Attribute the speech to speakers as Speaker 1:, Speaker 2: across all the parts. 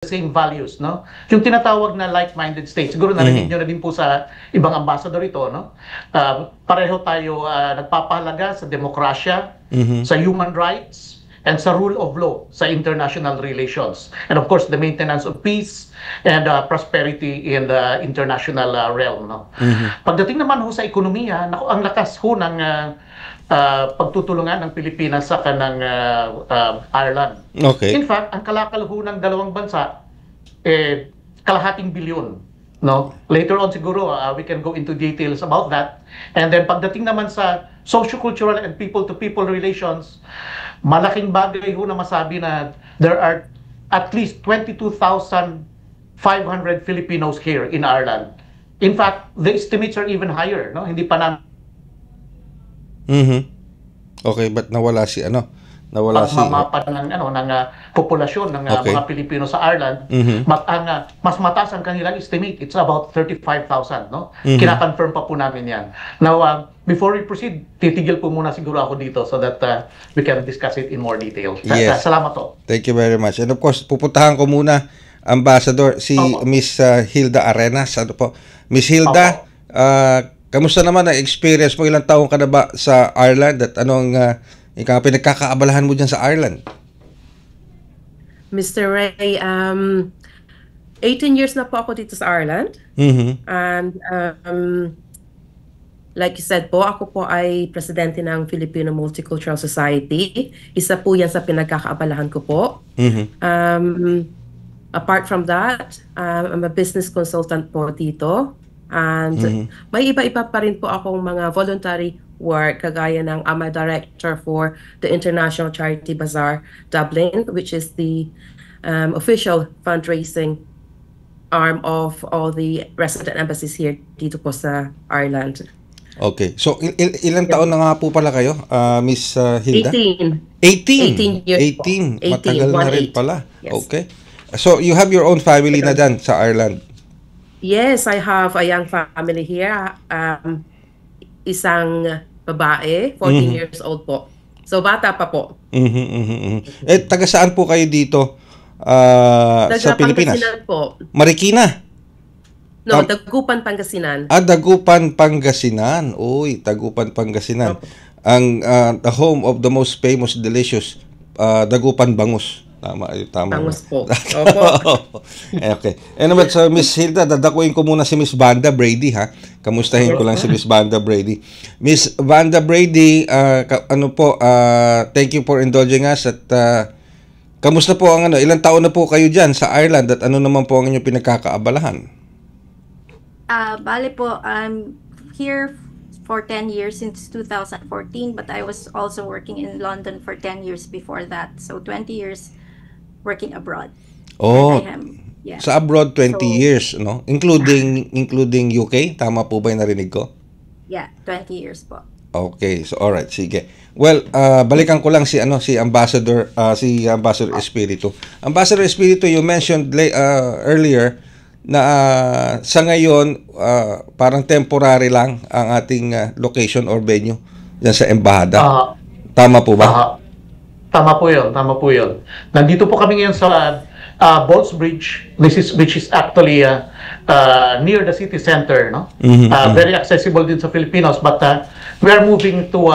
Speaker 1: same values, no? Yung tinatawag na like-minded states. Siguro narinig nyo na din po sa ibang ambassador ito, no? Pareho tayo nagpapahalaga sa demokrasya, sa human rights, and sa rule of law sa international relations. And of course, the maintenance of peace and prosperity in the international realm, no? Pagdating naman ho sa ekonomiya, naku, ang lakas ho ng pagtutulungan ng Pilipinas sa kanang Ireland.
Speaker 2: Okay.
Speaker 1: In fact, ang kalakal ho ng dalawang bansa, kalahating bilyon. No? Later on siguro, we can go into details about that. And then pagdating naman sa socio-cultural and people-to-people relations, malaking bagay ho na masabi na there are at least 22,500 Filipinos here in Ireland. In fact, the estimates are even higher. No? Hindi pa namin
Speaker 2: Okay, but nawala si nawala si
Speaker 1: pagmamapa ng populasyon ng mga Pilipino sa Ireland. Mas mataas ang kanilang estimate. It's about 35,000, no? Kina-confirm pa po namin 'yan. Now, before we proceed, titigil po muna siguro ako dito so that we can discuss it in more detail.
Speaker 2: Yes.
Speaker 1: Salamat po.
Speaker 2: Thank you very much. And of course, pupuntahan ko muna Ambassador si Miss Hilda Arenas. Ano po? Miss Hilda, kamusta naman ang experience mo? Ilang taong ka na ba sa Ireland at anong pinagkakaabalahan mo dyan sa Ireland?
Speaker 3: Mr. Ray, 18 years na po ako dito sa Ireland. And like you said po, ako po ay presidente ng Filipino Multicultural Society. Isa po yan sa pinagkakaabalahan ko po. Apart from that, I'm a business consultant po dito. And may iba-iba pa rin po akong mga voluntary work, kagaya ng I'm a director for the International Charity Bazaar Dublin, which is the official fundraising arm of all the resident embassies here dito po sa Ireland.
Speaker 2: Okay. So, ilang taon na nga po pala kayo, Miss Hilda?
Speaker 3: 18 years
Speaker 2: 18.
Speaker 3: 18.
Speaker 2: Matagal na rin pala.
Speaker 3: Yes.
Speaker 2: Okay. So, you have your own family na dyan sa Ireland?
Speaker 3: Yes, I have a young family here. Isang babae, 14 years old po. So, bata pa po.
Speaker 2: Taga saan po kayo dito sa Pilipinas?
Speaker 3: Pangasinan po.
Speaker 2: Marikina?
Speaker 3: No, Dagupan, Pangasinan.
Speaker 2: Dagupan, Pangasinan. Uy, Dagupan, Pangasinan. Ang the home of the most famous, delicious Dagupan Bangus. Tama.
Speaker 3: Bangus po. Opo.
Speaker 2: Okay. Anyway, so Miss Hilda, dadakuin ko muna si Miss Vanda Brady, ha? Kamustahin ko lang si Miss Vanda Brady. Miss Vanda Brady, thank you for indulging us at kamusta po ang ilang taon na po kayo diyan sa Ireland at ano naman po ang inyong pinagkakaabalahan?
Speaker 4: Bale po, I'm here for 10 years since 2014, but I was also working in London for 10 years before that. So 20 years working abroad.
Speaker 2: Oh,
Speaker 4: yeah.
Speaker 2: Sa abroad 20 years, no? Including UK, tama po ba 'yung narinig ko?
Speaker 4: Yeah, 20 years po.
Speaker 2: Okay, so alright, sige. Well, balikan ko lang si Ambassador Espiritu. Ambassador Espiritu, you mentioned earlier na sa ngayon parang temporary lang ang ating location or venue diyan sa embahada. Tama po ba?
Speaker 1: Tama po 'yun. Nandito po kami ngayon sa Ballsbridge, which is actually near the city center, no? Very accessible din sa Filipinos, but we are moving to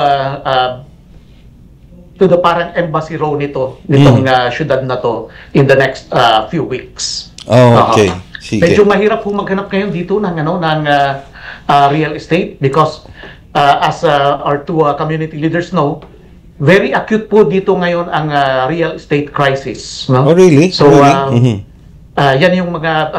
Speaker 1: the parang embassy row nitong syudad na to in the next few weeks.
Speaker 2: Oh, okay. Sige.
Speaker 1: Medyo mahirap po maghanap ngayon dito ng real estate because as our two community leaders know, very acute po dito ngayon ang real estate crisis, no?
Speaker 2: Oh, really?
Speaker 1: So yan yung mga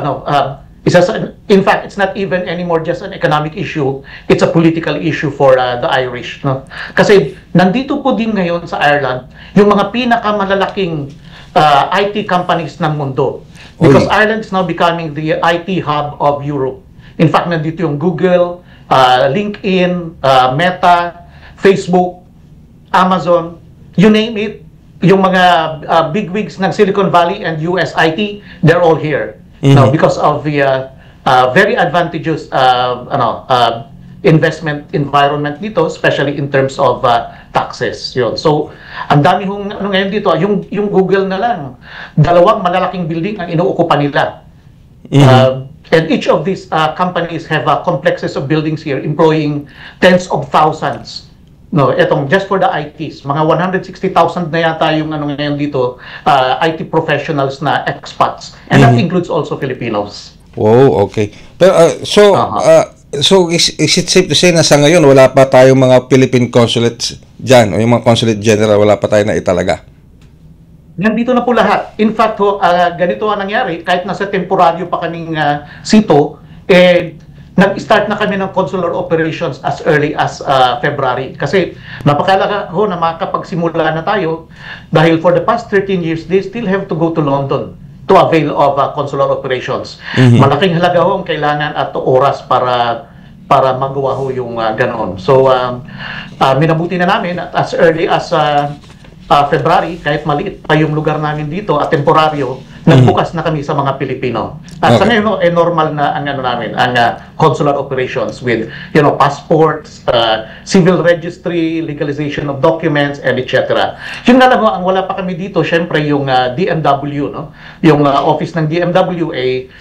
Speaker 1: in fact, it's not even anymore just an economic issue, it's a political issue for the Irish, no? Kasi nandito po din ngayon sa Ireland yung mga pinakamalalaking IT companies ng mundo. Because Ireland is now becoming the IT hub of Europe. In fact, nandito yung Google, LinkedIn, Meta, Facebook, Amazon, you name it, yung mga bigwigs ng Silicon Valley and US IT, they're all here. Now, because of the very advantageous investment environment dito, especially in terms of taxes. Yun. So, ang dami hong ano ngayon dito, yung Google na lang, dalawang malalaking building ang inuukupan nila. And each of these companies have complexes of buildings here employing tens of thousands. No, etong just for the ITs, mga 160,000 na yata yung ano ngayon dito, IT professionals na expats. And that includes also Filipinos.
Speaker 2: Wow, okay. Pero so is it safe to say na sa ngayon wala pa tayong mga Philippine consulates diyan o yung mga consulate general, wala pa tayo na italaga?
Speaker 1: Nandito na po lahat. In fact, ganito ang nangyari, kahit nasa temporaryo pa kaming sito, nag-start na kami ng consular operations as early as February. Kasi napakalaga ho na makapagsimula na tayo dahil for the past 13 years, they still have to go to London to avail of consular operations. Malaking halaga ho ang kailangan at oras para magawa ho yung ganon. So, minabuti na namin at as early as February, kahit maliit pa yung lugar namin dito at temporaryo, nagbukas na kami sa mga Pilipino. At sa ngayon, normal na ang ano namin, ang consular operations with, passports, civil registry, legalization of documents, and etc. Yung nga lang ho, ang wala pa kami dito, syempre yung DMW, no? Yung office ng DMW,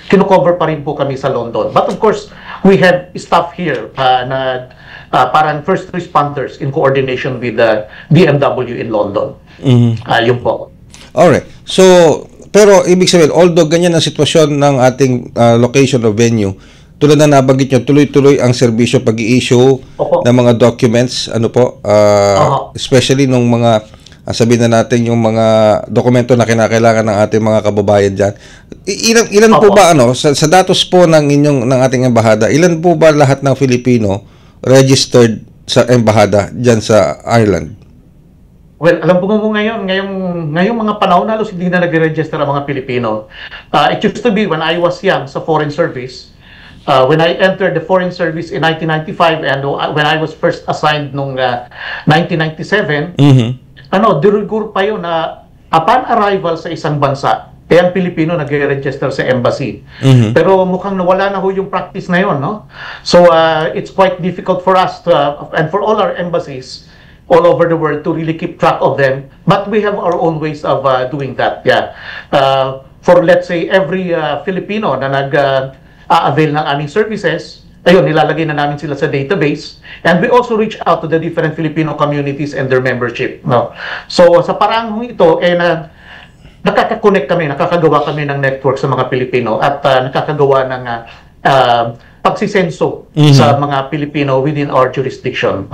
Speaker 1: kino-cover pa rin po kami sa London. But of course, we have staff here na parang first responders in coordination with the DMW in London. Yun po.
Speaker 2: Alright. So, pero ibig sabihin, although ganyan ang sitwasyon ng ating location o venue, tulad na nabanggit nyo, tuloy-tuloy ang serbisyo pag-i-issue ng mga documents, especially nung mga, sabihin na natin yung mga dokumento na kinakailangan ng ating mga kababayan dyan. Ilan po ba, sa datos po ng ating embahada, ilan po ba lahat ng Filipino registered sa embahada dyan sa Ireland?
Speaker 1: Well, alam po mo ngayong mga panahon halos hindi na nagre-register ang mga Pilipino. It used to be when I was young sa Foreign Service, when I entered the Foreign Service in 1995 and when I was first assigned nung 1997, dirugur pa yun na upon arrival sa isang bansa, ang Pilipino nagre-register sa embassy. Pero mukhang nawala na ho yung practice na yun, no? So, it's quite difficult for us and for all our embassies all over the world to really keep track of them. But we have our own ways of doing that, yeah. For let's say, every Filipino na nag-avail ng aming services, ayun, nilalagay na namin sila sa database. And we also reach out to the different Filipino communities and their membership, no? So, sa paraang ito, nakaka-connect kami, nakakagawa kami ng network sa mga Pilipino at nakakagawa ng pagsisenso sa mga Pilipino within our jurisdiction.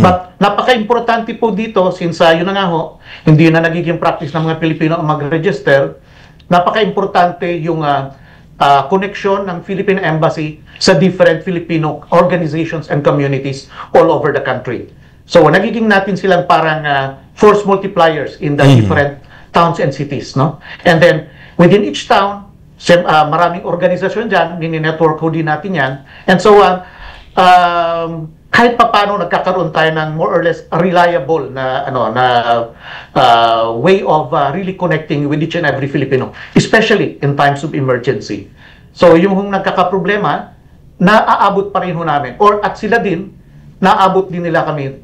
Speaker 1: But napaka-importante po dito since yun na nga ho, hindi na nagiging practice ng mga Pilipino ang mag-register, napaka-importante yung connection ng Philippine Embassy sa different Filipino organizations and communities all over the country. So nagiging natin silang parang force multipliers in the different towns and cities, no? And then within each town, maraming organisasyon dyan, nini-network ho din natin yan. And so, kahit paano nagkakaroon tayo ng more or less reliable na way of really connecting with each and every Filipino, especially in times of emergency. So, yung nagkakaproblema, naaabot pa rin ho namin. At sila din, naaabot din nila kami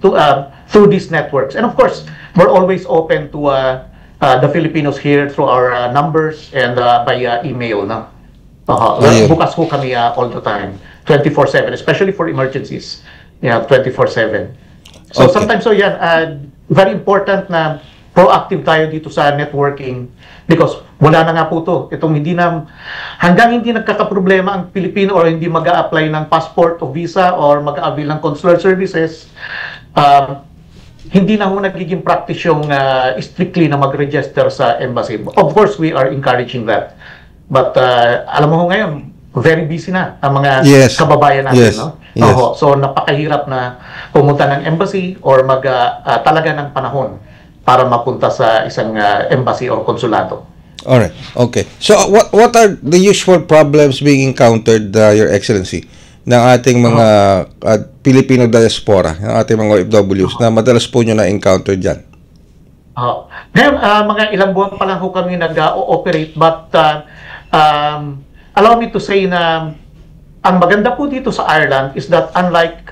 Speaker 1: through these networks. And of course, we're always open to the Filipinos here through our numbers and by email. No? Bukas ho kami all the time, 24/7, especially for emergencies. 24/7. So sometimes, very important na proactive tayo dito sa networking because wala na nga po to. Hanggang hindi nagkakaproblema ang Pilipino or hindi mag-a-apply ng passport o visa or mag-a-avail ng consular services, hindi na ho nagiging practice yung strictly na mag-register sa embassy. Of course, we are encouraging that. But alam mo ho ngayon, very busy na ang mga kababayan natin. No? So napakahirap na pumunta ng embassy or talaga ng panahon para mapunta sa isang embassy or konsulado.
Speaker 2: Alright, okay. So what are the usual problems being encountered, Your Excellency, ng ating mga Filipino diaspora, ng ating mga OFWs na madalas po nyo na-encounter dyan?
Speaker 1: Ngayon, mga ilang buwan pa lang ho kami nag-ooperate but allow me to say na ang maganda po dito sa Ireland is that unlike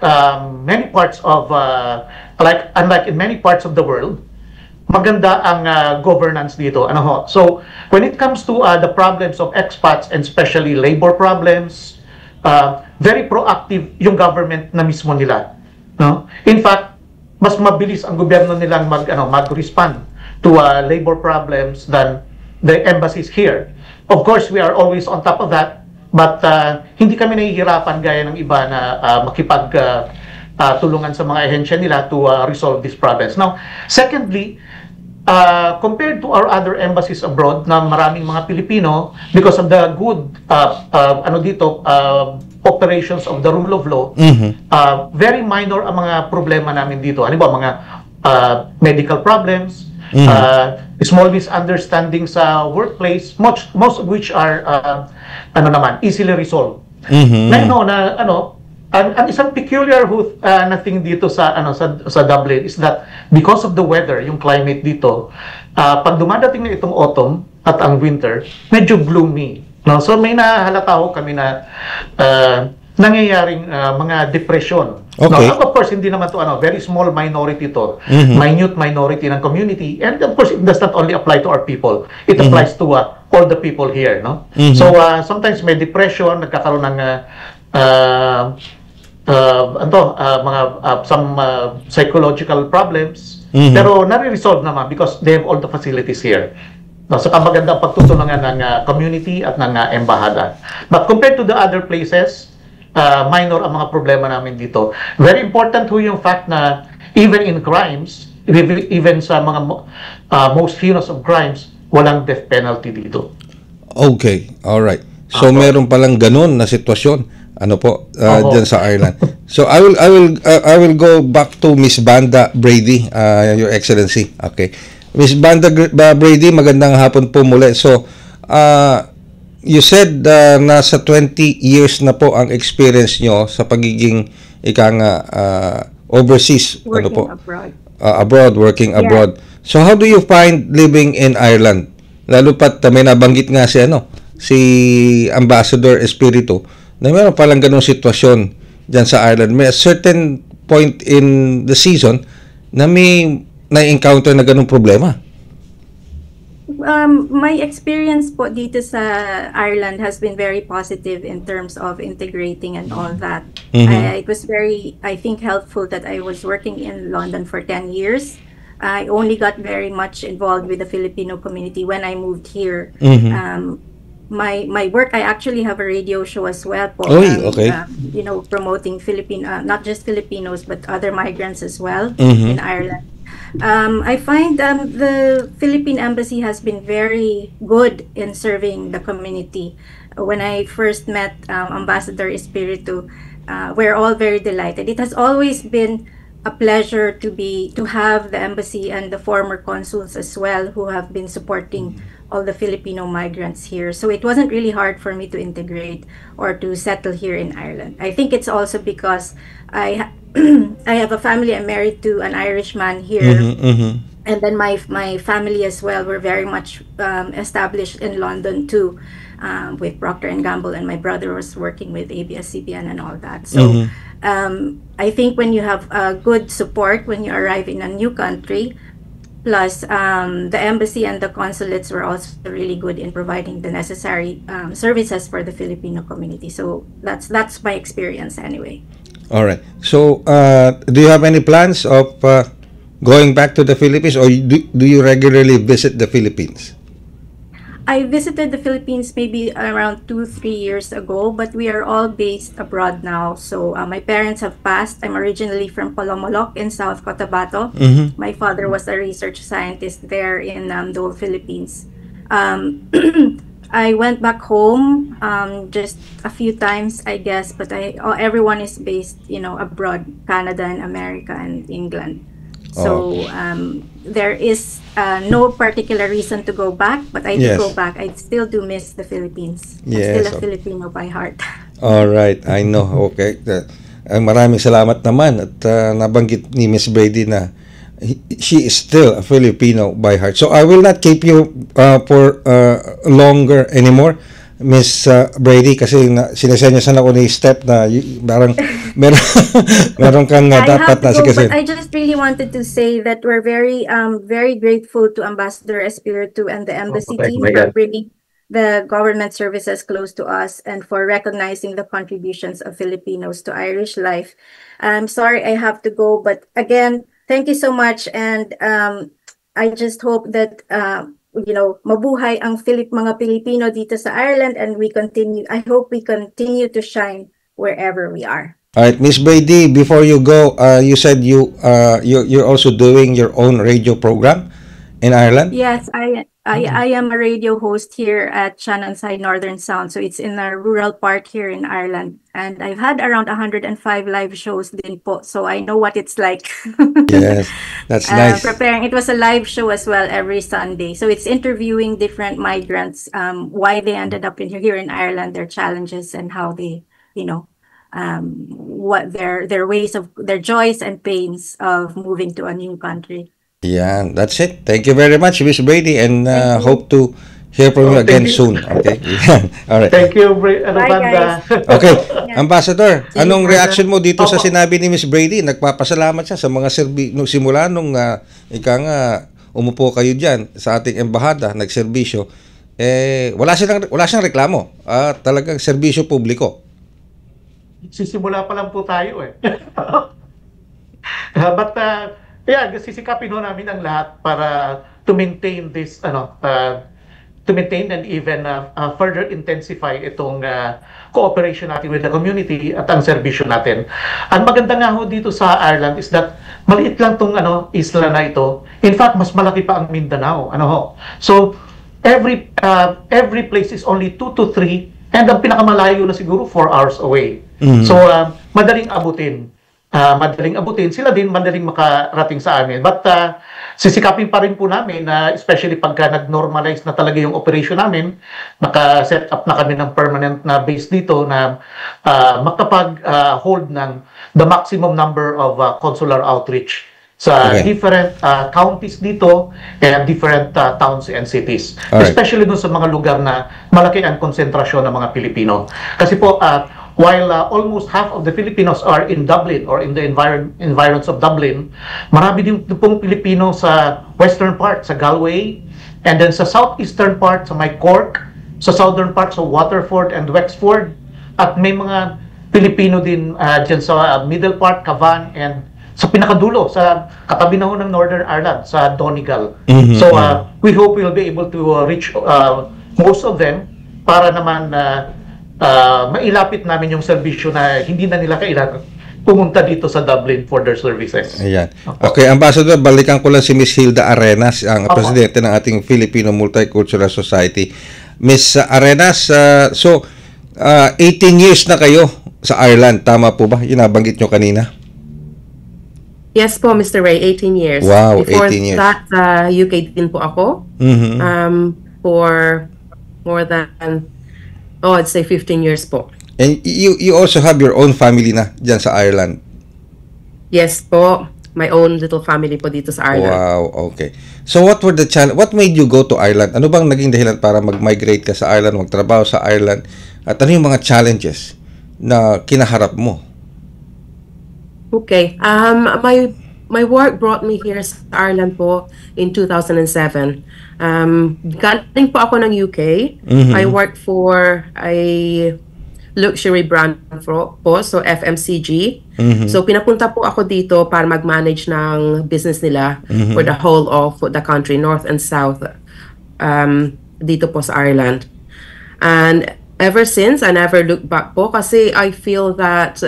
Speaker 1: many parts of unlike in many parts of the world, maganda ang governance dito. Ano ho? So when it comes to the problems of expats and especially labor problems, very proactive yung government na mismo nila. No? In fact, mas mabilis ang gobyerno nilang mag-respond to labor problems than the embassies here. Of course, we are always on top of that. But hindi kami nahihirapan gaya ng iba na tulungan sa mga ahensya nila to resolve these problems. Now, secondly, compared to our other embassies abroad na maraming mga Pilipino, because of the good operations of the rule of law, very minor ang mga problema namin dito. Ano ba, mga medical problems, small misunderstandings sa workplace, most of which are easily resolved. Ang isang peculiar na thing dito sa Dublin is that because of the weather, yung climate dito, pag dumadating na itong autumn at ang winter, medyo gloomy. No? So may nahalata ho kami na nangyayaring mga depression.
Speaker 2: Okay.
Speaker 1: No? Of course, hindi naman to very small minority to. Minute minority ng community. And of course, it does not only apply to our people. It applies to all the people here. No? So sometimes may depression, nagkakaroon ng some psychological problems. Pero nare-resolve naman because they have all the facilities here. No, so maganda ang pagtutulungan ng community at ng embahada. But compared to the other places, minor ang mga problema namin dito. Very important ho yung fact na even in crimes, even sa mga most heinous of crimes, walang death penalty dito.
Speaker 2: Okay, all right. So meron palang ganun na sitwasyon diyan sa Ireland. So I will go back to Miss Banda Brady, Your Excellency. Okay. Miss Banda Brady, magandang hapon po muli. So you said nasa 20 years na po ang experience nyo sa pagiging overseas,
Speaker 4: Working abroad.
Speaker 2: Working abroad. So how do you find living in Ireland? Lalo pat may nabanggit nga si Ambassador Espiritu na meron palang ganung sitwasyon dyan sa Ireland. May a certain point in the season na may na-encounter na ganung problema.
Speaker 4: My experience po dito sa Ireland has been very positive in terms of integrating and all that. It was very, I think, helpful that I was working in London for 10 years. I only got very much involved with the Filipino community when I moved here. My work, I actually have a radio show as well po.
Speaker 2: Okay.
Speaker 4: Promoting not just Filipinos but other migrants as well in Ireland. I find the Philippine Embassy has been very good in serving the community. When I first met Ambassador Espiritu, we're all very delighted. It has always been a pleasure to have the embassy and the former consuls as well who have been supporting all the Filipino migrants here. So it wasn't really hard for me to integrate or to settle here in Ireland. I think it's also because I have a family. I'm married to an Irishman here. And then my family as well were very much established in London too, with Procter & Gamble, and my brother was working with ABS-CBN and all that. So I think when you have good support when you arrive in a new country, plus the embassy and the consulates were also really good in providing the necessary services for the Filipino community. So that's my experience anyway.
Speaker 2: All right. So do you have any plans of going back to the Philippines, or do you regularly visit the Philippines?
Speaker 4: I visited the Philippines maybe around 2-3 years ago, but we are all based abroad now. So my parents have passed. I'm originally from Polomolok in South Cotabato. My father was a research scientist there in the Philippines. I went back home just a few times, I guess, but everyone is based, abroad, Canada and America and England. So there is no particular reason to go back, but I do go back. I still do miss the Philippines. I'm still a Filipino by heart.
Speaker 2: All right, I know. Okay. Maraming salamat naman at nabanggit ni Miss Brady na she is still a Filipino by heart. So I will not keep you for longer anymore. Miss Brady, kasi sinesenyasan ako ni Step na parang meron, meron kang
Speaker 4: I
Speaker 2: dapat
Speaker 4: have to
Speaker 2: na
Speaker 4: go,
Speaker 2: sige.
Speaker 4: but I just really wanted to say that we're very grateful to Ambassador Espiritu and the embassy
Speaker 1: Oh,
Speaker 4: team
Speaker 1: my
Speaker 4: for
Speaker 1: God.
Speaker 4: bringing the government services close to us and for recognizing the contributions of Filipinos to Irish life. I'm sorry I have to go, but again, thank you so much, and I just hope that mabuhay ang mga Pilipino dito sa Ireland, and I hope we continue to shine wherever we are.
Speaker 2: All right, Miss Brady, before you go, you said you're also doing your own radio program in Ireland?
Speaker 4: Yes, I am a radio host here at Shanansai Northern Sound. So it's in a rural part here in Ireland. And I've had around 105 live shows din po. So I know what it's like.
Speaker 2: Yes, that's nice.
Speaker 4: Preparing. It was a live show as well every Sunday. So it's interviewing different migrants, why they ended up here in Ireland, their challenges, and how they, what their ways of their joys and pains of moving to a new country.
Speaker 2: Yeah, that's it. Thank you very much, Miss Brady, and
Speaker 4: Thank you.
Speaker 2: hope to hear from you again
Speaker 1: thank you.
Speaker 2: soon. Okay. All right.
Speaker 1: Thank you,
Speaker 4: Bye,
Speaker 1: Banda.
Speaker 2: Okay, Ambassador,
Speaker 3: See you,
Speaker 2: anong
Speaker 3: brother.
Speaker 2: reaction mo dito sa
Speaker 1: Opo.
Speaker 2: sinabi ni Miss Brady? Nagpapasalamat siya sa mga simula nung umupo kayo diyan sa ating embahada, nagserbisyo. Wala siyang reklamo. Talagang serbisyo publiko.
Speaker 1: Sisimula pa lang po tayo eh. But yeah, sisikapin ho namin ang lahat para to maintain this to maintain and even further intensify itong cooperation natin with the community at ang serbisyo natin. Ang maganda nga ho dito sa Ireland is that maliit lang tong isla na ito. In fact, mas malaki pa ang Mindanao. So every place is only 2 to 3, and ang pinakamalayo na siguro 4 hours away. So madaling abutin. Sila din madaling makarating sa amin. But sisikapin pa rin po namin na especially pagka nag-normalize na talaga yung operation namin, naka-set up na kami ng permanent na base dito na makapag-hold ng the maximum number of consular outreach sa
Speaker 2: Okay.
Speaker 1: different counties dito and different towns and cities.
Speaker 2: Alright.
Speaker 1: Especially dun sa mga lugar na malaki ang konsentrasyon ng mga Pilipino. Kasi po, while almost half of the Filipinos are in Dublin or in the environs of Dublin, marami din pong Pilipino sa western part, sa Galway, and then sa southeastern part, sa may Cork, sa southern part, sa Waterford and Wexford, at may mga Pilipino din dyan sa middle part, Cavan, and sa pinakadulo, sa katabi na ho ng Northern Ireland, sa Donegal. So we hope we'll be able to reach most of them para naman mailapit namin yung serbisyo na hindi na nila kailangan pumunta dito sa Dublin for their services.
Speaker 2: Ayan. Okay, Ambassador, balikan ko lang si Miss Hilda Arenas, ang
Speaker 1: Opo.
Speaker 2: presidente ng ating Filipino Multicultural Society. Miss Arenas, so 18 years na kayo sa Ireland, tama po ba? Yun nabanggit nyo kanina.
Speaker 3: Yes po, Mr. Ray, 18 years.
Speaker 2: Wow,
Speaker 3: Before
Speaker 2: 18 years.
Speaker 3: that, UK din po ako.
Speaker 2: Mhm.
Speaker 3: For more than, I'd say 15 years po.
Speaker 2: And you also have your own family na dyan sa Ireland.
Speaker 3: Yes po, my own little family po dito sa Ireland.
Speaker 2: Wow, okay. So what were the what made you go to Ireland? Ano bang naging dahilan para mag-migrate ka sa Ireland, magtrabaho sa Ireland? At ano yung mga challenges na kinaharap mo?
Speaker 3: Okay. My work brought me here sa Ireland po in 2007. Galing po ako ng UK. I worked for a luxury brand po, so FMCG. So pinapunta po ako dito para mag-manage ng business nila for the whole of the country, north and south, dito po sa Ireland. And ever since, I never looked back po kasi I feel that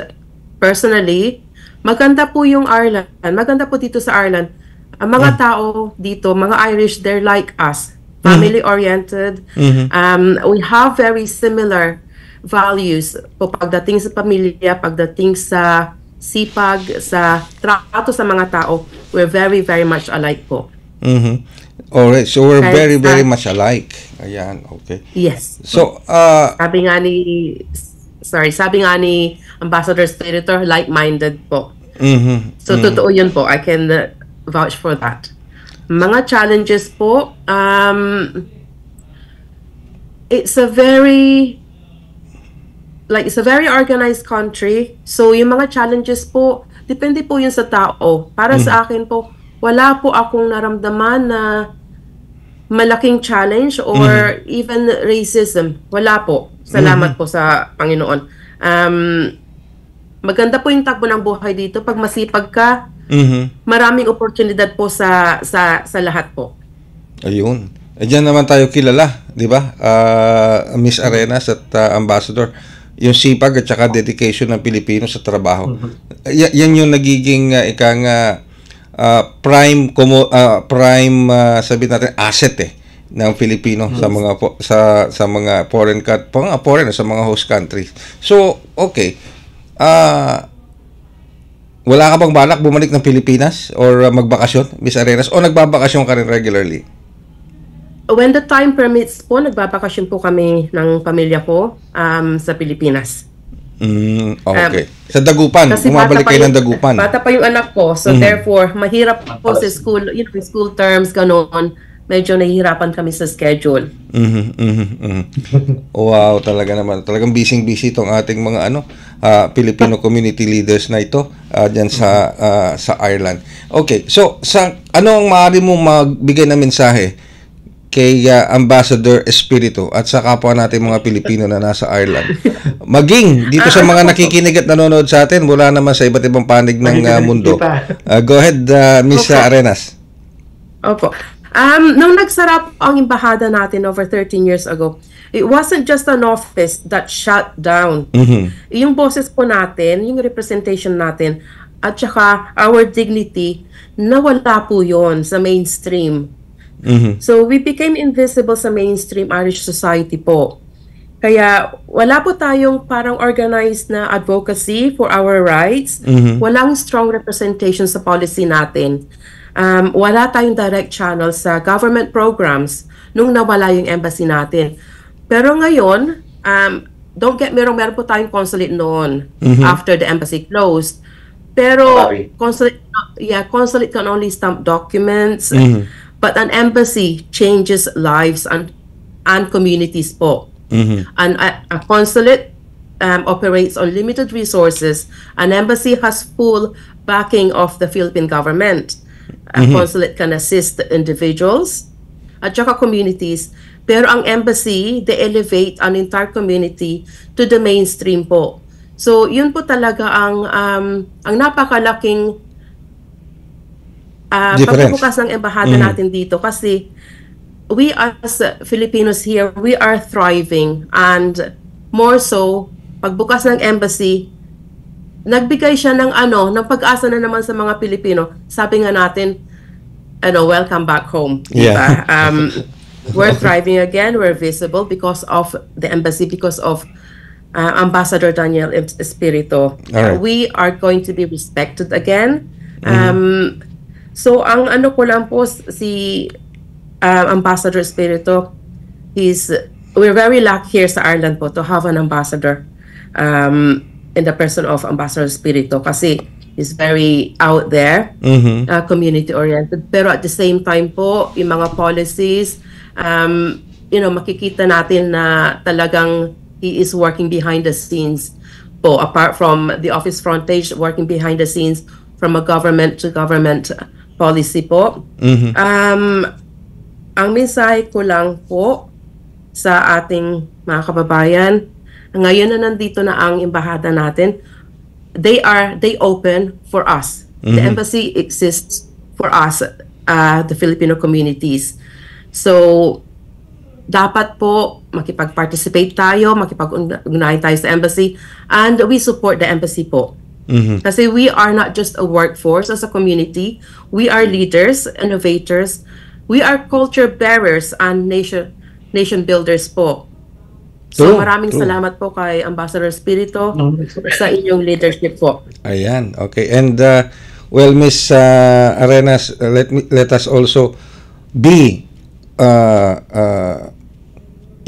Speaker 3: personally, maganda po yung Ireland. Maganda po dito sa Ireland. Ang mga tao dito, mga Irish, they're like us. Family-oriented. We have very similar values po pagdating sa pamilya, pagdating sa sipag, sa trato sa mga tao. We're very, very much alike po.
Speaker 2: Alright, so we're
Speaker 3: Right,
Speaker 2: very, very much alike. Ayan, okay.
Speaker 3: Yes.
Speaker 2: So,
Speaker 3: Sabi nga ni Ambassador Espiritu, like-minded po. So, totoo yun po. I can vouch for that. Mga challenges po, it's a very organized country. So yung mga challenges po, depende po yun sa tao. Para sa akin po, wala po akong naramdaman na malaking challenge or even racism. Wala po. Salamat po sa Panginoon. Maganda po yung takbo ng buhay dito. Pag masipag ka, maraming oportunidad po sa lahat po.
Speaker 2: Ayun. Diyan naman tayo kilala, di ba? Miss Arenas at Ambassador. Yung sipag at saka dedication ng Pilipino sa trabaho. Yan yung nagiging prime sabi natin asset ng Pilipino sa mga sa mga foreign sa mga host countries. So, okay. Wala ka bang balak bumalik ng Pilipinas or magbakasyon, Miss Arenas, o nagbabakasyon ka rin regularly?
Speaker 3: When the time permits po, nagbabakasyon po kami ng pamilya ko sa Pilipinas.
Speaker 2: Okay. Sa Dagupan, bumabalik kayo ng Dagupan.
Speaker 3: Bata pa yung anak ko, so therefore, mahirap po sa school, school terms, ganoon. Medyo nahihirapan kami sa schedule.
Speaker 2: Wow, talaga naman. Talagang busy-busy itong ating mga Filipino community leaders na ito diyan sa Ireland. Okay, so ano ang maaari mo magbigay na mensahe kay Ambassador Espiritu at sa kapwa natin mga Pilipino na nasa Ireland? Maging dito sa mga nakikinig at nanonood sa atin mula naman sa iba't ibang panig ng mundo. Go ahead, Miss Arenas.
Speaker 3: Opo. Nung nagsara ang embahada natin over 13 years ago, it wasn't just an office that shut down. Yung boses po natin, yung representation natin, at saka our dignity, nawala po yun sa mainstream. So we became invisible sa mainstream Irish society po. Kaya wala po tayong parang organized na advocacy for our rights. Walang strong representation sa policy natin. Wala tayong direct channel sa government programs nung nawala yung embassy natin. Pero ngayon, don't get me wrong, meron po tayong consulate noon after the embassy closed. Pero consulate can only stamp documents. But an embassy changes lives and communities po. And a consulate operates on limited resources. An embassy has full backing of the Philippine government. A consulate can assist individuals at saka communities. Pero ang embassy, they elevate an entire community to the mainstream po. So, yun po talaga ang napakalaking pagbubukas ng embahada natin dito, kasi we as Filipinos here, we are thriving, and more so, pagbukas ng embassy, nagbigay siya ng pag-asa na naman sa mga Pilipino. Sabi nga natin, welcome back home.
Speaker 2: Yeah.
Speaker 3: We're thriving again, we're visible because of the embassy, because of Ambassador Daniel Espiritu.
Speaker 2: Right.
Speaker 3: We are going to be respected again. So, ang ko lang po, si Ambassador Espiritu, we're very lucky here sa Ireland po to have an ambassador in the person of Ambassador Espiritu, kasi he's very out there, community-oriented. Pero at the same time po, yung mga policies, makikita natin na talagang he is working behind the scenes po, apart from the office frontage, working behind the scenes from a government to government policy po. Ang mensahe ko lang po sa ating mga kababayan, ngayon na nandito na ang embahada natin, they open for us. The embassy exists for us, the Filipino communities. So, dapat po makipag-participate tayo, makipag-ugnayan tayo sa embassy, and we support the embassy po. Kasi we are not just a workforce as a community, we are leaders, innovators, we are culture bearers and nation builders po. So maraming salamat po kay Ambassador Espiritu sa inyong leadership po.
Speaker 2: Ayan, okay. And Miss Arenas, let us also be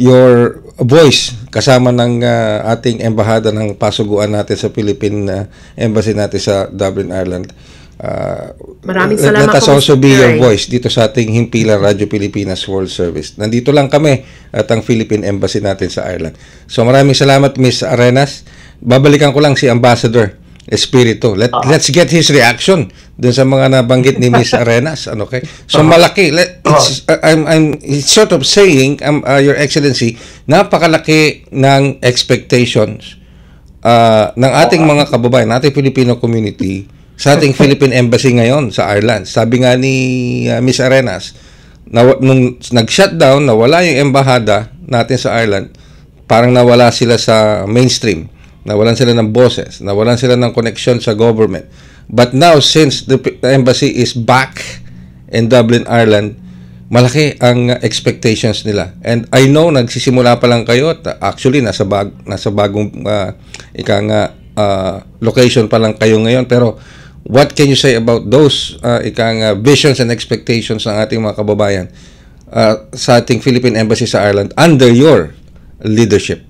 Speaker 2: your voice kasama ng ating embahada ng pasuguan natin sa Philippine Embassy natin sa Dublin, Ireland.
Speaker 3: Maraming
Speaker 2: let
Speaker 3: salamat
Speaker 2: us
Speaker 3: po,
Speaker 2: also
Speaker 3: Mr.
Speaker 2: be your
Speaker 3: Ray.
Speaker 2: voice dito sa ating himpilang Radyo Pilipinas World Service. Nandito lang kami at ang Philippine Embassy natin sa Ireland. So maraming salamat, Miss Arenas. Babalikan ko lang si Ambassador Espiritu. Let's get his reaction dun sa mga nabanggit ni Miss Arenas. Ano, okay? So malaki. I'm sort of saying, Your Excellency, napakalaki ng expectations ng ating mga kababayan, ating Filipino community sa ating Philippine Embassy ngayon sa Ireland. Sabi nga ni Miss Arenas, nung nag-shutdown, nawala yung embahada natin sa Ireland, parang nawala sila sa mainstream. Nawalan sila ng boses, nawalan sila ng connection sa government. But now, since the embassy is back in Dublin, Ireland, malaki ang expectations nila. And I know, nagsisimula pa lang kayo. Actually, nasa bagong location pa lang kayo ngayon. Pero what can you say about those visions and expectations ng ating mga kababayan sa ating Philippine Embassy sa Ireland under your leadership?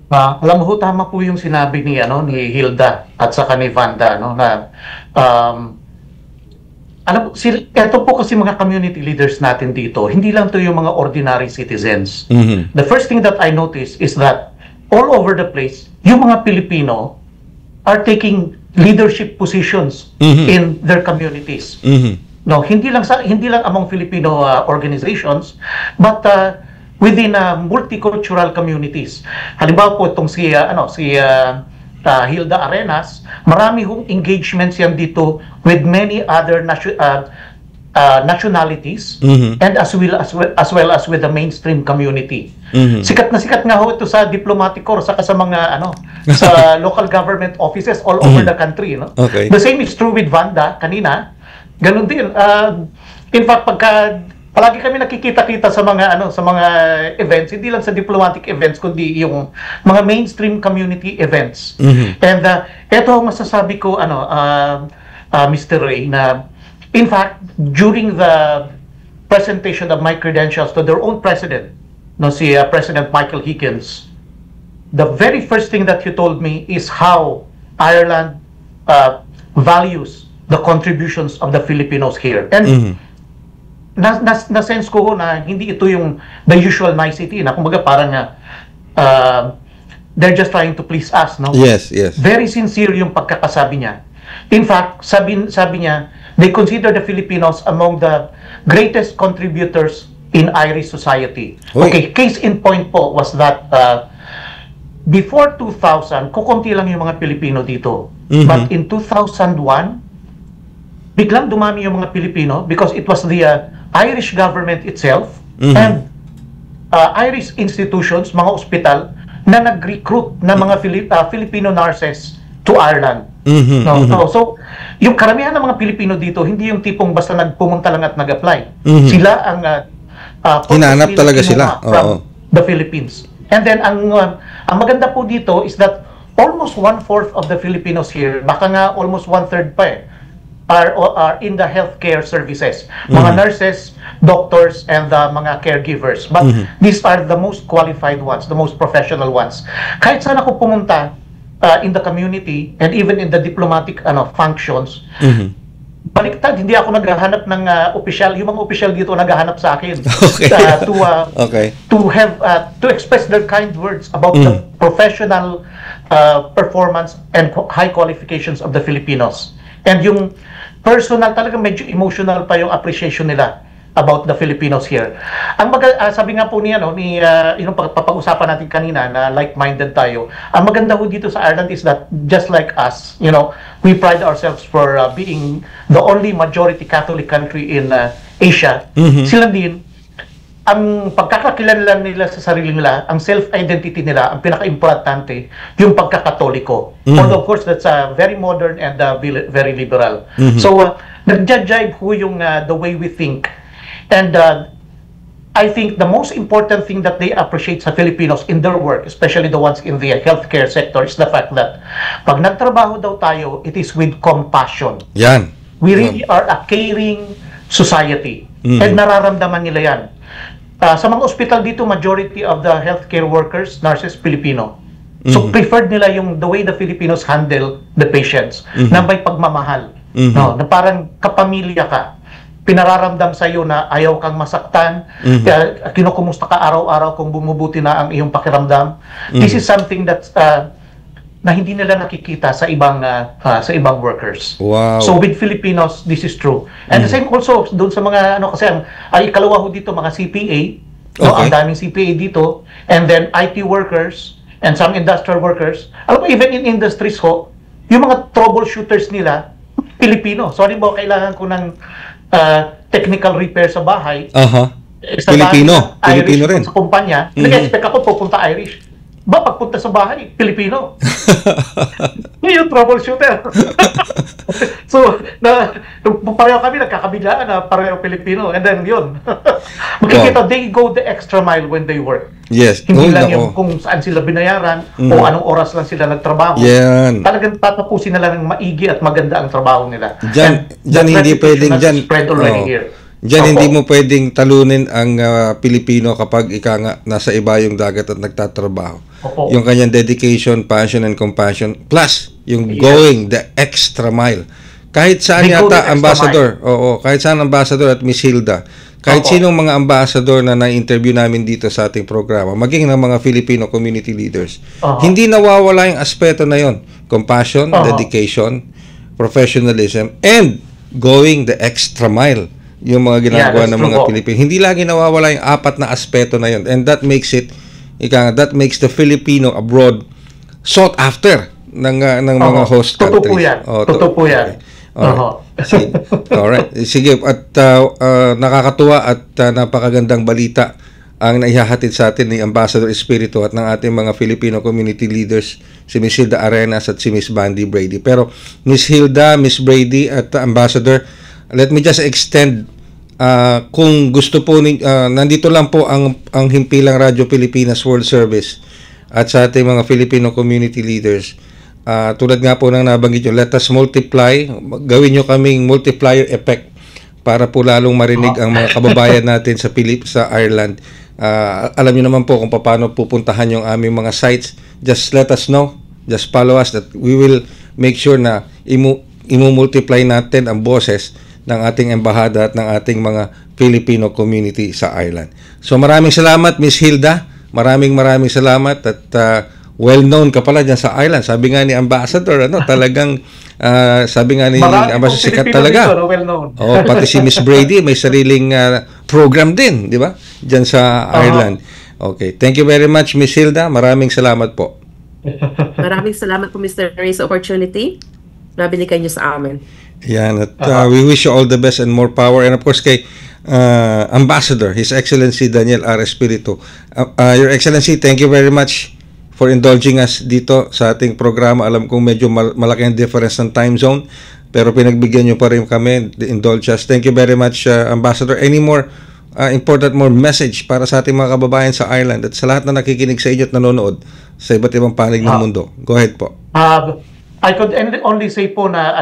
Speaker 1: Alam mo, tama po yung sinabi ni Hilda at saka ni Vanda, no, na alam mo, eto po kasi mga community leaders natin dito, hindi lang to yung mga ordinary citizens.
Speaker 2: Mm-hmm.
Speaker 1: The first thing that I noticed is that all over the place, yung mga Pilipino are taking leadership positions in their communities. No, hindi lang among Filipino organizations, but within multicultural communities. Halimbawa po itong si Hilda Arenas, marami hong engagements yan dito with many other nationalities and as well as with the mainstream community. Sikat na sikat nga ho ito sa diplomatic corps saka sa mga sa local government offices all over the country, no?
Speaker 2: Okay.
Speaker 1: The same is true with Vanda kanina. Ganun din. In fact, palagi kami nakikita-kita sa mga events, hindi lang sa diplomatic events kundi yung mga mainstream community events. And ito ang masasabi ko Mr. Ray, na in fact during the presentation of my credentials to their own president, si President Michael Higgins, the very first thing that he told me is how Ireland values the contributions of the Filipinos here. And na-sense ko na hindi ito yung the usual nicety na kumbaga parang they're just trying to please us, no?
Speaker 2: Yes.
Speaker 1: Very sincere yung pagkakasabi niya. In fact, sabi niya, they consider the Filipinos among the greatest contributors in Irish society.
Speaker 2: Oy.
Speaker 1: Okay, case in point po was that before 2000, kukunti lang yung mga Pilipino dito. But in 2001, biglang dumami yung mga Pilipino because it was the Irish government itself and Irish institutions, mga ospital, na nag-recruit ng mga Filipino nurses to Ireland. So, yung karamihan ng mga Pilipino dito, hindi yung tipong basta pumunta lang at nag-apply. Sila ang
Speaker 2: hinanap talaga sila
Speaker 1: from the Philippines. And then, ang maganda po dito is that almost 1/4 of the Filipinos here, baka nga almost 1/3 pa are in the healthcare services. Mga nurses, doctors, and mga caregivers. But these are the most qualified ones, the most professional ones. Kahit saan ako pumunta in the community and even in the diplomatic functions, baliktad, hindi ako naghahanap ng opisyal. Yung mga opisyal dito naghahanap sa akin to express their kind words about the professional performance and high qualifications of the Filipinos. And yung personal, talaga medyo emotional pa yung appreciation nila about the Filipinos here. Ang sabi nga po yung papag-usapan natin kanina na like-minded tayo, ang maganda ho dito sa Ireland is that just like us, we pride ourselves for being the only majority Catholic country in Asia. Sila din, ang pagkakakilala nila sa sarili nila, ang self-identity nila, ang pinaka-importante, yung pagkakatoliko. Although of course, that's very modern and very liberal. So, nag-jive ho yung the way we think. And I think the most important thing that they appreciate sa Filipinos in their work, especially the ones in the healthcare sector, is the fact that pag nagtrabaho daw tayo, it is with compassion.
Speaker 2: Yan.
Speaker 1: We really are a caring society. And nararamdaman nila yan. Sa mga ospital dito, majority of the healthcare workers, nurses, Filipino. So preferred nila yung the way the Filipinos handle the patients na may pagmamahal. No, na parang kapamilya ka. Pinararamdam sa iyo na ayaw kang masaktan, kinukumusta ka araw-araw kung bumubuti na ang iyong pakiramdam. This is something that na hindi nila nakikita sa ibang workers.
Speaker 2: Wow.
Speaker 1: So with Filipinos, this is true. And the same also doon sa mga kasi ay ikalawa ho dito mga CPA, no, ang daming CPA dito, and then IT workers and some industrial workers. Alam mo, even in industries ho, yung mga troubleshooters nila Pilipino. So halimbawa kailangan ko ng technical repair sa bahay. Sa
Speaker 2: Pilipino.
Speaker 1: bahay,
Speaker 2: Pilipino
Speaker 1: Irish
Speaker 2: rin.
Speaker 1: Sa kumpanya. Nag-expect ako pupunta Irish. Ba, pagpunta sa bahay, Pilipino. Yung troubleshooter. So, pareho kami, nagkakabilaan na pareho Pilipino. And then, yun. Makikita, they go the extra mile when they work.
Speaker 2: Yes.
Speaker 1: Hindi lang yung kung saan sila binayaran o anong oras lang sila nagtrabaho.
Speaker 2: Yan.
Speaker 1: Talagang tatapusin nila ng maigi at maganda ang trabaho nila.
Speaker 2: Diyan hindi pwedeng
Speaker 1: spread already here.
Speaker 2: Diyan hindi mo pwedeng talunin ang Pilipino kapag ika nga nasa iba yung dagat at nagtatrabaho. Yung kanyang dedication, passion, and compassion, plus yung going the extra mile. Kahit saan yata, ambassador, kahit saan ambassador at Miss Hilda, kahit sinong mga ambassador na na-interview namin dito sa ating programa, maging ng mga Filipino community leaders, hindi nawawala yung aspeto na yon: compassion, dedication, professionalism, and going the extra mile. Yung mga ginagawa ng mga Pilipino. Hindi lagi nawawala yung apat na aspeto na yun. And that makes the Filipino abroad sought after ng mga host countries.
Speaker 1: Totoo po yan.
Speaker 2: Alright. Sige, at nakakatuwa at napakagandang balita ang naihahatid sa atin ni Ambassador Espiritu at ng ating mga Filipino community leaders, si Miss Hilda Arenas at si Miss Bandy Brady. Pero Miss Hilda, Miss Brady at Ambassador, let me just extend, kung gusto po, nandito lang po ang Himpilang Radyo Pilipinas World Service at sa ating mga Filipino community leaders. Tulad nga po ng nabanggit nyo, let us multiply, gawin nyo kaming multiplier effect para po lalong marinig ang mga kababayan natin sa Ireland. Alam nyo naman po kung paano pupuntahan yung aming mga sites. Just let us know, just follow us, that we will make sure na imumultiply natin ang boses ng ating embahada at ng ating mga Filipino community sa Ireland. So maraming salamat, Miss Hilda. Maraming salamat at well-known ka pala dyan sa Ireland. Sabi nga ni Ambassador, talagang sabi nga ni Ambassador, sikat talaga.
Speaker 1: Well-known.
Speaker 2: Pati si Miss Brady may sariling program din, di ba? Dyan sa Ireland. Okay. Thank you very much, Miss Hilda. Maraming salamat po.
Speaker 3: Maraming salamat po, Mr. Ray, sa opportunity na binigay niyo sa amin.
Speaker 2: Yan, at we wish you all the best and more power. And of course kay Ambassador, His Excellency Daniel R. Espiritu. Your Excellency, thank you very much for indulging us dito sa ating programa. Alam kong medyo malaki ang difference ng time zone, pero pinagbigyan nyo pa rin kami, indulge us. Thank you very much, Ambassador. Any more important message para sa ating mga kababayan sa Ireland at sa lahat na nakikinig sa inyo at nanonood sa iba't ibang panig ng mundo? Go ahead po.
Speaker 1: I could only say po na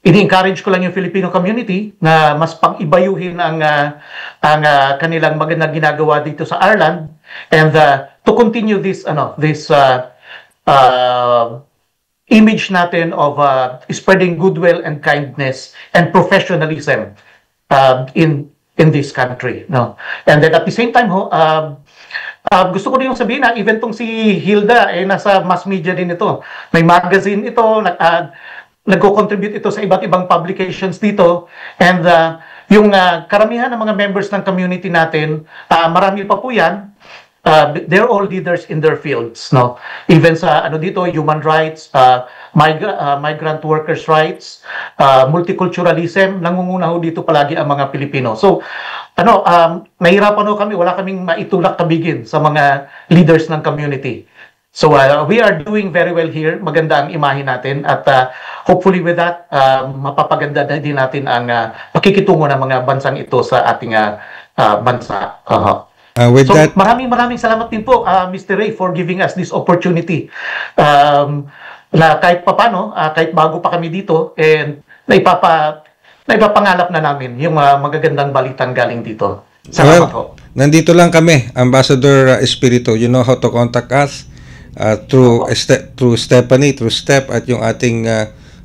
Speaker 1: ini-encourage ko lang yung Filipino community na mas pang-ibayuhin ang kanilang magandang ginagawa dito sa Ireland, and to continue this image natin of spreading goodwill and kindness and professionalism in this country, no. And then at the same time gusto ko rin yung sabihin na even tong si Hilda nasa mass media din ito. May magazine ito, nagko-contribute ito sa iba't ibang publications dito, and yung karamihan ng mga members ng community natin, marami pa po yan. They're all leaders in their fields, no. Even sa dito, human rights, migrant workers' rights, multiculturalism, nangunguna ho dito palagi ang mga Pilipino. So nahirapan ho kami, wala kaming maitulak kabigin sa mga leaders ng community. So we are doing very well here. Maganda ang imahe natin, at hopefully with that, mapapaganda na din natin ang pakikitungo ng mga bansang ito sa ating bansa.
Speaker 2: With that,
Speaker 1: maraming salamat din po, Mr. Ray, for giving us this opportunity. Na kahit papano, kahit bago pa kami dito, and naipapangalap na namin yung magagandang balitang galing dito. Salamat po.
Speaker 2: Nandito lang kami, Ambassador Espiritu. You know how to contact us. through Stephanie, through Step, at yung ating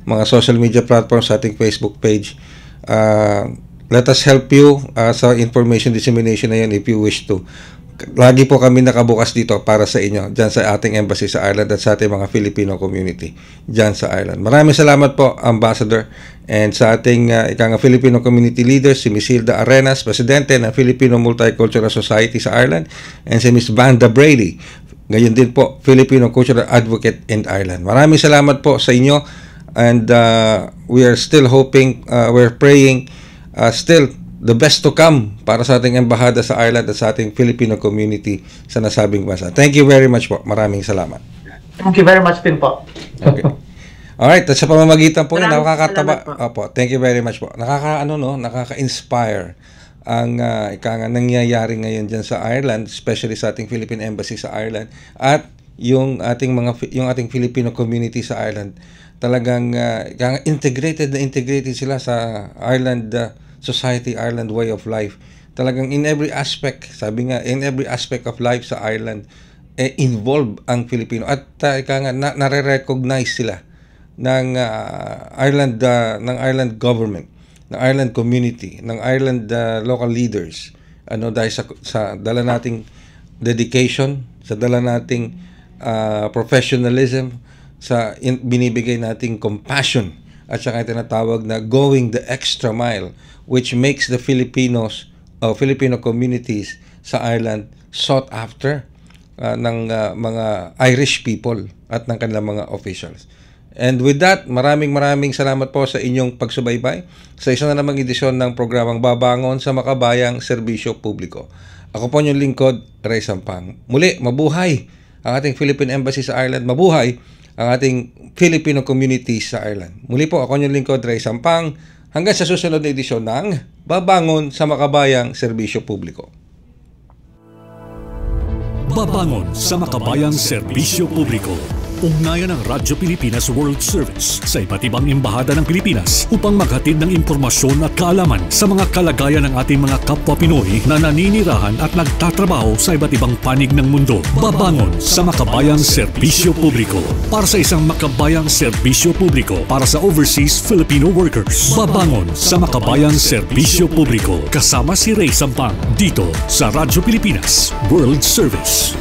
Speaker 2: mga social media platforms, sa ating Facebook page. Let us help you sa information dissemination na yan if you wish to. Lagi po kami nakabukas dito para sa inyo dyan sa ating embassy sa Ireland at sa ating mga Filipino community dyan sa Ireland. Maraming salamat po, Ambassador, and sa ating Filipino community leader, si Ms. Hilda Arenas, Presidente ng Filipino Multicultural Society sa Ireland, and si Ms. Vanda Brady, ngayon din po, Filipino Cultural Advocate in Ireland. Maraming salamat po sa inyo, and we are still hoping, we're praying still the best to come para sa ating embahada sa Ireland at sa ating Filipino community sa nasabing bansa. Thank you very much po. Maraming salamat.
Speaker 1: Thank you very much din po.
Speaker 2: Okay. Alright, at sa pamamagitan po
Speaker 3: Maraming
Speaker 2: nakakataba.
Speaker 3: salamat po.
Speaker 2: Opo, thank you very much po. Nakaka-inspire ang nangyayari ngayon diyan sa Ireland, especially sa ating Philippine Embassy sa Ireland, at yung ating Filipino community sa Ireland. Talagang integrated sila sa Ireland society, Ireland way of life. Talagang in every aspect, sabi nga, in every aspect of life sa Ireland, involved ang Filipino. At nare-recognize sila ng Ireland government, ng Ireland community, ng Ireland local leaders. Dahil sa dala nating dedication, sa dala nating professionalism, sa binibigay nating compassion, at saka tinatawag na going the extra mile, which makes the Filipinos o Filipino communities sa Ireland sought after ng mga Irish people at ng kanilang mga officials. And with that, maraming salamat po sa inyong pagsubaybay sa isa na namang edisyon ng programang Babangon sa Makabayang Serbisyo Publiko. Ako po inyong lingkod, Ray Sampang. Muli, mabuhay ang ating Philippine Embassy sa Ireland. Mabuhay ang ating Filipino community sa Ireland. Muli po, ako inyong lingkod, Ray Sampang. Hanggang sa susunod na edisyon ng Babangon sa Makabayang Serbisyo Publiko.
Speaker 5: Babangon sa Makabayang Serbisyo Publiko. Ugnayan ng Radyo Pilipinas World Service sa iba't ibang embahada ng Pilipinas upang maghatid ng impormasyon at kaalaman sa mga kalagayan ng ating mga kapwa Pinoy na naninirahan at nagtatrabaho sa iba't ibang panig ng mundo. Babangon sa Makabayang Serbisyo Publiko para sa isang makabayang serbisyo publiko para sa overseas Filipino workers. Babangon sa Makabayang Serbisyo Publiko kasama si Ray Sampang dito sa Radyo Pilipinas World Service.